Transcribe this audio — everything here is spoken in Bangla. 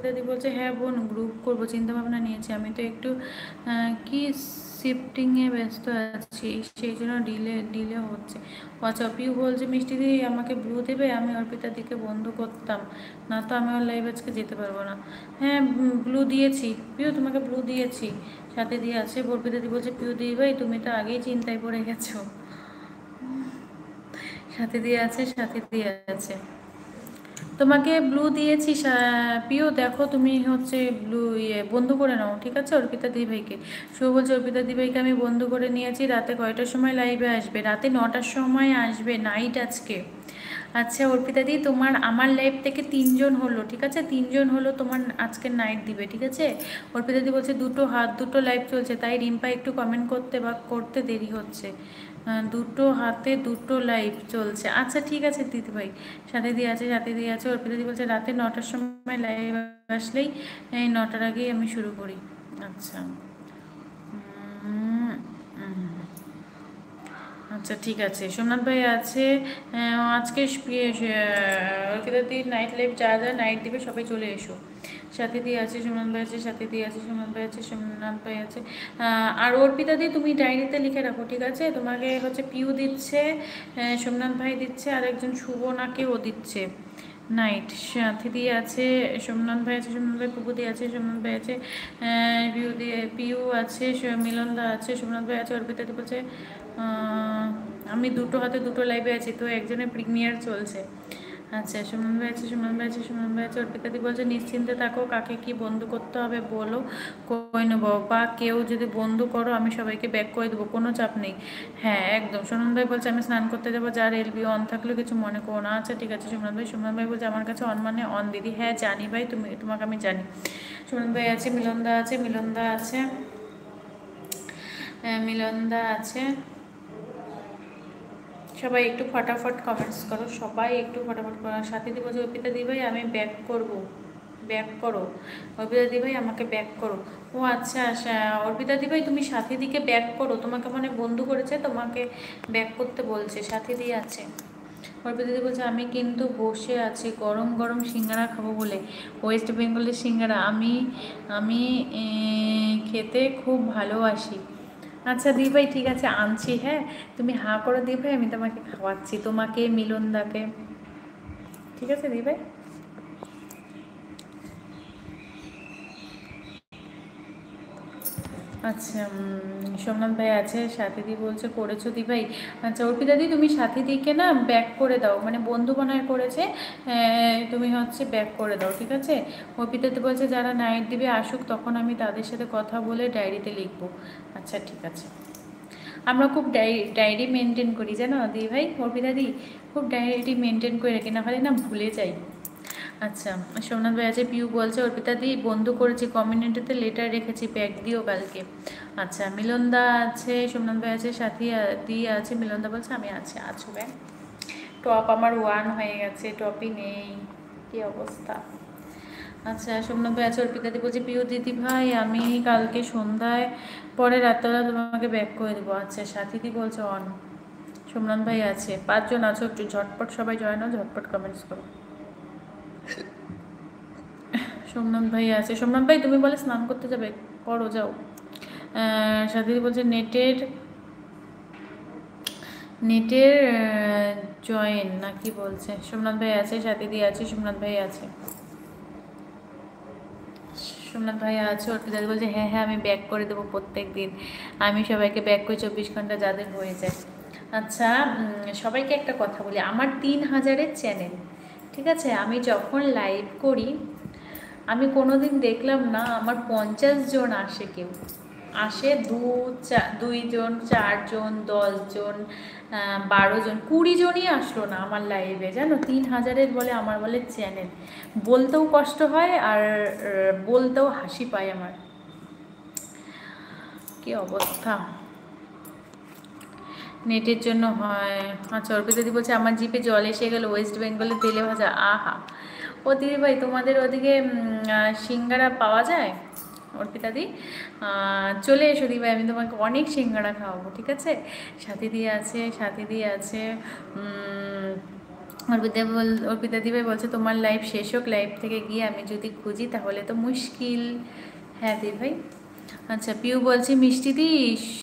অর্পিতাদি বলছে হ্যাঁ বোন গ্রুপ করবো, চিন্তাভাবনা নিয়েছি। আমি তো একটু কি শিফটিংয়ে ব্যস্ত আছি, সেই জন্য ডিলে হচ্ছে। আচ্ছা, পিউ বলছে মিষ্টি দিদি আমাকে ব্লু দেবে, আমি অর্পিতাদিকে বন্ধ করতাম না তো, আমি ওর লাইভ আজকে যেতে পারবো না। হ্যাঁ ব্লু দিয়েছি পিউ, তোমাকে ব্লু দিয়েছি, সাথে দিয়ে আছে। অর্পিতাদি বলছে পিউ দিদি ভাই তুমি তো আগেই চিন্তায় পড়ে গেছো। সাথে দিয়ে আছে, সাথে দিয়ে আছে। তোমাকে ব্লু দিয়েছি পিও, দেখো তুমি হচ্ছে ব্লু বন্ধ করে নাও, ঠিক আছে অর্পিতা দিভাইকে। শুভ বলছে অর্পিতা দিভাইকে আমি বন্ধ করে নিয়েছি। রাতে কয়টার সময় লাইভে আসবে? রাতে 9টার সময় আসবে, নাইট আজকে। আচ্ছা অর্পিতা দি, তোমার আমার লাইভ থেকে 3জন হলো, ঠিক আছে, 3জন হলো তোমার আজকে নাইট দিবে, ঠিক আছে। অর্পিতা দি বলছে দুটো লাইভ চলছে, তাই রিম্পা একটু কমেন্ট করতে বা করতে দেরি হচ্ছে। দুটো হাতে দুটো লাইভ চলছে, আচ্ছা ঠিক আছে দিদিভাই। সাথে দিয়ে আছে, সাথে দিয়ে আছে। অর্পিতা দি বলছে রাতে 9টার সময় লাইভ আসলেই 9টার আগেই আমি শুরু করি। আচ্ছা আচ্ছা ঠিক আছে। সোমনাথ ভাই আছে আজকে অর্পিতা দি নাইট লাইভ, যারা যারা নাইট দিবে সবাই চলে এসো। সাথে দিয়ে আছে, সোমনাথ ভাই আছে, সাথে দিয়ে আছে, সোমনাথ ভাই আছে, সোমনাথ ভাই আছে। আর অর্পিতা দি তুমি ডায়েরিতে লিখে রাখো, ঠিক আছে। তোমাকে হচ্ছে পিউ দিচ্ছে, সোমনাথ ভাই দিচ্ছে, আর একজন শুভ না কেউ দিচ্ছে নাইট। সাথে দিয়ে আছে, সোমনাথ ভাই আছে, সোমনাথ ভাই পুপু দিয়ে আছে, সোমনাথ ভাই আছে, পিউ দিয়ে পিউ আছে, মিলন দা আছে, সোমনাথ ভাই আছে। অর্পিতা দি বলছে আমি দুটো হাতে দুটো লাইভে আছি, তো একজনের প্রিমিয়ার চলছে। আচ্ছা সুমন ভাই আছে, সুমন ভাই আছে, সুমন ভাই আছে। অর্পিতাদি বলছে নিশ্চিন্তে থাকো, কাকে কি বন্ধ করতে হবে বলো, করে নেবো, বা কেউ যদি বন্ধ করো আমি সবাইকে ব্যাক করে দেবো, কোনো চাপ নেই। হ্যাঁ একদম। সুমন ভাই বলছে আমি স্নান করতে যাবো, যার এলবি অন থাকলেও কিছু মনে করো না। আচ্ছা ঠিক আছে সুমন ভাই। সুমন ভাই বলছে আমার কাছে অন মানে অন দিদি। হ্যাঁ জানি ভাই, তোমাকে আমি জানি। সুমন ভাই আছে, মিলনদা আছে, মিলনদা আছে, মিলনদা আছে। সবাই একটু ফটাফট কমেন্টস করো, সবাই একটু ফটাফট করো। সাথে দিব যে অর্পিতা দি ভাই আমি ব্যাক করব, ব্যাক করো। অর্পিতা দি ভাই আমাকে ব্যাক করো। ও আচ্ছা আচ্ছা, অর্পিতা দি ভাই তুমি সাথী দিকে ব্যাক করো, তোমাকে মানে বন্ধু করেছে, তোমাকে ব্যাক করতে বলছে, সাথী দিয়ে আছে। অর্পিতা দি বলছে আমি কিন্তু বসে আছি গরম গরম সিঙ্গারা খাবো বলে, ওয়েস্ট বেঙ্গলের সিঙ্গারা আমি আমি খেতে খুব ভালোবাসি। আচ্ছা দি ভাই ঠিক আছে আনছি, হ্যাঁ তুমি হাঁ করো দি ভাই, আমি তোমাকে খাওয়াচ্ছি, তোমাকে মিলনদাকে, ঠিক আছে দি ভাই। আচ্ছা সোমনাথ ভাই আছে, সাথীদি বলছে করেছো দি ভাই। আচ্ছা অর্পিতাদি তুমি সাথীদিকে না ব্যাক করে দাও, মানে বন্ধু বানায় করেছে, তুমি হচ্ছে ব্যাক করে দাও, ঠিক আছে। অর্পিতাদি বলছে যারা নাইট দিবে আসুক, তখন আমি তাদের সাথে কথা বলে ডায়েরিতে লিখবো। আচ্ছা ঠিক আছে। আমরা খুব ডায়েরি মেনটেন করি জানো দি ভাই, অর্পিতাদি খুব ডায়েরি মেনটেন করে রাখি, না হলে না ভুলে যাই। আচ্ছা সোমনাথ ভাই আছে, পিউ বলছে অর্পিতা দি বন্ধু করেছি, কমিউনিটিতে লেটার রেখেছি, ব্যাগ দিও কালকে। আচ্ছা মিলনদা আছে, সোমনাথ ভাই আছে, সাথী দিয়ে আছে। মিলনদা বলছে আমি আছি, আছো ব্যাগ। টপ আমার 1 হয়ে গেছে, টপই নেই, কি অবস্থা। আচ্ছা সোমনাথ ভাই আছে, অর্পিতা দি বলছে পিউ দিদি ভাই আমি কালকে সন্ধ্যায় পরে রাত্রেবেলা তোমাকে ব্যাক করে দেবো। আচ্ছা সাথীদি বলছে অন। সোমনাথ ভাই আছে, 5জন আছো, একটু ঝটপট সবাই জয়েন হও, ঝটপট কমেন্টস করো। সোমনাথ ভাই আছে, সোমনাথ ভাই তুমি বলে স্নান করতে যাবে, করো যাও। সাথী বলছে নেটের নেটের জয়েন না কি বলছে। সোমনাথ ভাই আছে, সাথী দিয়ে আছে, সোমনাথ ভাই আছে, সোমনাথ ভাই আছে। অর্পিতা বলছে হ্যাঁ হ্যাঁ আমি ব্যাক করে দেবো প্রত্যেক দিন, আমি সবাইকে ব্যাক করে 24 ঘন্টা যাদের হয়ে যায়। আচ্ছা সবাইকে একটা কথা বলি, আমার 3000-এর চ্যানেল, ঠিক আছে। আমি যখন লাইভ করি আমি কোনোদিন দেখলাম না আমার 50 জন আসে, কেউ আসে 2জন 4জন 10জন 12জন 20জনই আসলো না আমার লাইভে, জানো। 3000-এর বলে আমার বলে চ্যানেল, বলতেও কষ্ট হয় আর বলতেও হাসি পায় আমার, কি অবস্থা। নেটের জন্য হয়। আচ্ছা অর্পিতাদি বলছে আমার জিপে জল এসে গেল, ওয়েস্ট বেঙ্গলে তেলে ভাজা, আহা। ও দিদি ভাই তোমাদের ওদিকে সিঙ্গারা পাওয়া যায়? অর্পিতাদি চলে এসো দিদি ভাই, আমি তোমাকে অনেক সিঙ্গারা খাওয়াবো, ঠিক আছে। সাথী দিয়ে আছে, সাথী দিয়ে আছে, অর্পিতা দিভাই বলছে তোমার লাইভ শেষ হোক, লাইভ থেকে গিয়ে আমি যদি খুঁজি তাহলে তো মুশকিল। হ্যাঁ দিভাই। আচ্ছা পিউ বলছে মিষ্টি দিস।